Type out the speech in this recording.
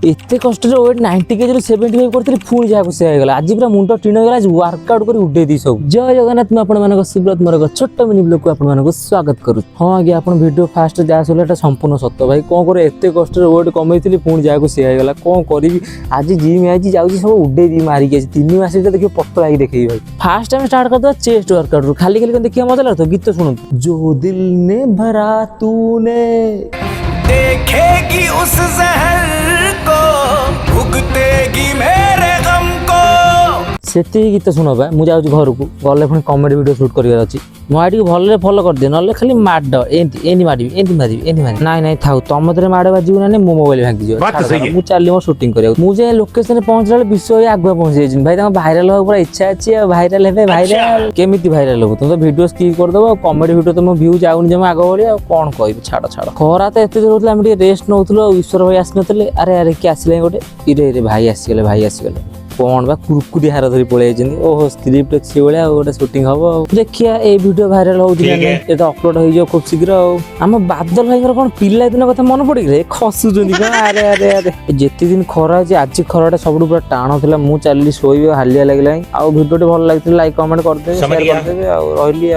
एते कष्ट wait 90 KG 75 करते पुणी जहाँ से होगा आज पूरा मुंड टीण होगा आज वर्कआउट कर उड़े दी सब। जय जगन्नाथ मैं आप सुब्रत मोर छोट मिनी ब्लॉग को आप स्वागत करूँ। हाँ आज्ञा आप वीडियो फास्ट जहाँ सुनला संपूर्ण सत भाई कौन कर एत कष्ट वेट कमे पुणी जहाँ से होगा कौन करी आज जिम आज जाऊँगी सब उड़े दी मारिक 3 मास देखिए पतला ही देखे भाई। फास्ट टाइम स्टार्ट कर दो चेस्ट वर्कआउट रू खाली खाली देखिए मजा लगता गीत सुनो जो दिल ने भरा तूने देखेगी उस जहर को भुगतेगी मेरे गम को से गीत शुण बा मुझे घर को गले पुणी कमेडी वीडियो शूट कर अच्छी मुझे भले फलो कर दिए ना खाली माड एंती मारि ना ना था तुम मत माड़ बाजू ना मो मोबाइल भांगी मुझे चली मो शूटिंग कर मुझे लोकेशन पहुंचला विषय आगुआ पहुंची जाए भाई भाइराल हाँ पूरा इच्छा अच्छी भाइराल है भाइराल केमी भाइराल हो तुम तो भिडियो स्किप करदेव कमेडी भिडियो तो मो व्यू जाऊनी जमा आग भाई कौन कह छाड़ छाड़ खरा तो एत जोर होता रेस्ट नौ ईश्वर भाई आसने अरे अरे किए आसले गोटे इरे भाई आसीगले कौन बा कुरकुरी हार धरी पलि ओहो स्क्रिप्ट अच्छी भाया गोटे शूटिंग हम देखिए ये वीडियो भाइराल हो अपलोड हो खूब शीघ्र आम बादल भाई कौन पिला दिन कथा मन पड़े खसुच अरे अरे अरे जिते दिन खरा है आज खराटा सब पूरा टाण था मुझे चली शोबी हालिया लगे आउ भिडियो भल लगे लाइक कमेंट करदे शेयर करदे रही।